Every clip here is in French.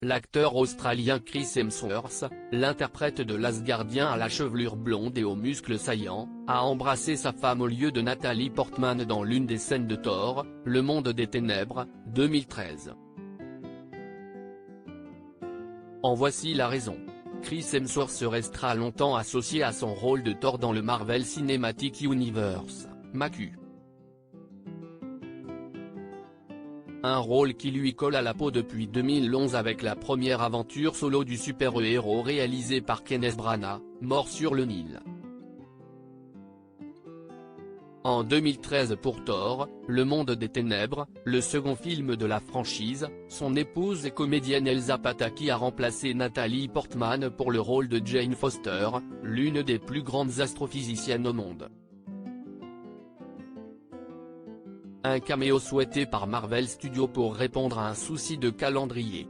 l'acteur australien Chris Hemsworth, l'interprète de l'Asgardien à la chevelure blonde et aux muscles saillants, a embrassé sa femme au lieu de Natalie Portman dans l'une des scènes de Thor, Le Monde des Ténèbres, 2013. En voici la raison. Chris Hemsworth restera longtemps associé à son rôle de Thor dans le Marvel Cinematic Universe, MCU. Un rôle qui lui colle à la peau depuis 2011 avec la première aventure solo du super-héros réalisée par Kenneth Branagh, Mort sur le Nil. En 2013 pour Thor, Le Monde des Ténèbres, le second film de la franchise, son épouse et comédienne Elsa Pataky a remplacé Natalie Portman pour le rôle de Jane Foster, l'une des plus grandes astrophysiciennes au monde. Un caméo souhaité par Marvel Studios pour répondre à un souci de calendrier.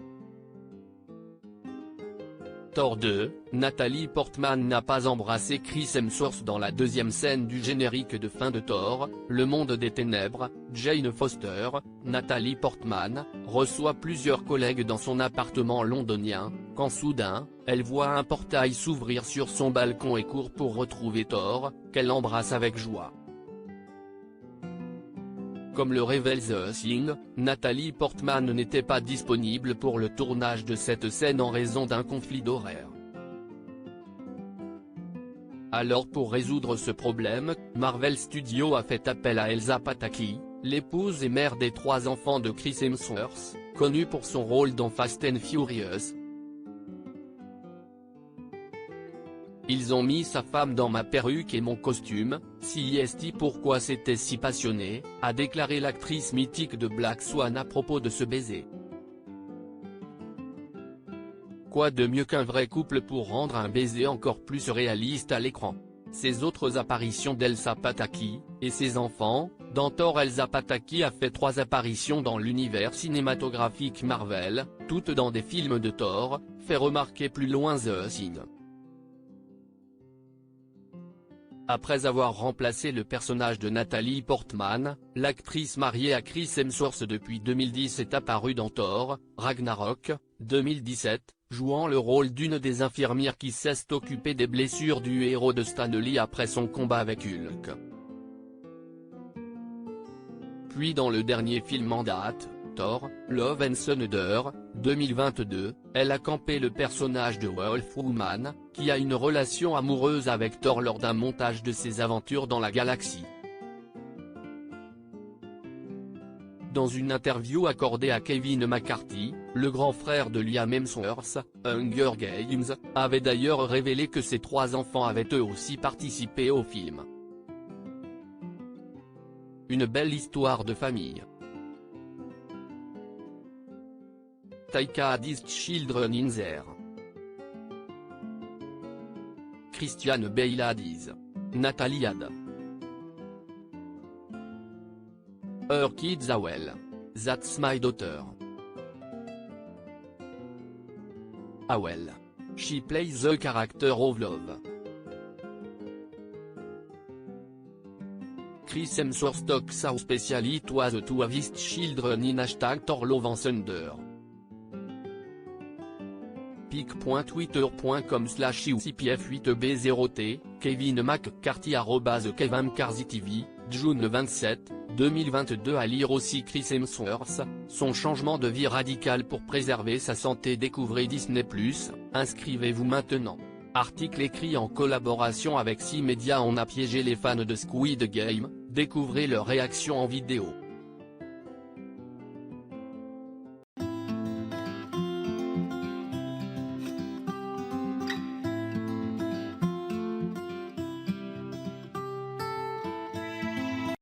Thor 2, Natalie Portman n'a pas embrassé Chris Hemsworth dans la deuxième scène du générique de fin de Thor, Le Monde des Ténèbres. Jane Foster, Natalie Portman, reçoit plusieurs collègues dans son appartement londonien, quand soudain, elle voit un portail s'ouvrir sur son balcon et court pour retrouver Thor, qu'elle embrasse avec joie. Comme le révèle The Thing, Natalie Portman n'était pas disponible pour le tournage de cette scène en raison d'un conflit d'horaire. Alors pour résoudre ce problème, Marvel Studios a fait appel à Elsa Pataky, l'épouse et mère des 3 enfants de Chris Hemsworth, connue pour son rôle dans Fast and Furious. Ils ont mis sa femme dans ma perruque et mon costume, si est pourquoi c'était si passionné, a déclaré l'actrice mythique de Black Swan à propos de ce baiser. Quoi de mieux qu'un vrai couple pour rendre un baiser encore plus réaliste à l'écran. Ses autres apparitions d'Elsa Pataky, et ses enfants, dans Thor Elsa Pataky a fait 3 apparitions dans l'univers cinématographique Marvel, toutes dans des films de Thor, fait remarquer plus loin The Thing. Après avoir remplacé le personnage de Natalie Portman, l'actrice mariée à Chris Hemsworth depuis 2010 est apparue dans Thor, Ragnarok, 2017, jouant le rôle d'une des infirmières qui s'est occupée des blessures du héros de Stan Lee après son combat avec Hulk. Puis dans le dernier film en date, Thor, Love and Thunder, 2022, elle a campé le personnage de Wolf Woman, qui a une relation amoureuse avec Thor lors d'un montage de ses aventures dans la galaxie. Dans une interview accordée à Kevin McCarthy, le grand frère de Liam Hemsworth, Hunger Games, avait d'ailleurs révélé que ses 3 enfants avaient eux aussi participé au film. Une belle histoire de famille. Taika Had's Children in There. Christian Bale Had's. Natalie Had. Her kids are well. That's my daughter. Well. She plays the character of Love. Chris Hemsworth talks how special it was to have his children in #Thor Love and Thunder. pic.twitter.com/UCPF8B0T, Kevin McCarthy @KevinMcCarthyTV, June 27, 2022 À lire aussi Chris Hemsworth, son changement de vie radical pour préserver sa santé. Découvrez Disney+, inscrivez-vous maintenant. Article écrit en collaboration avec 6 médias. On a piégé les fans de Squid Game, découvrez leur réaction en vidéo.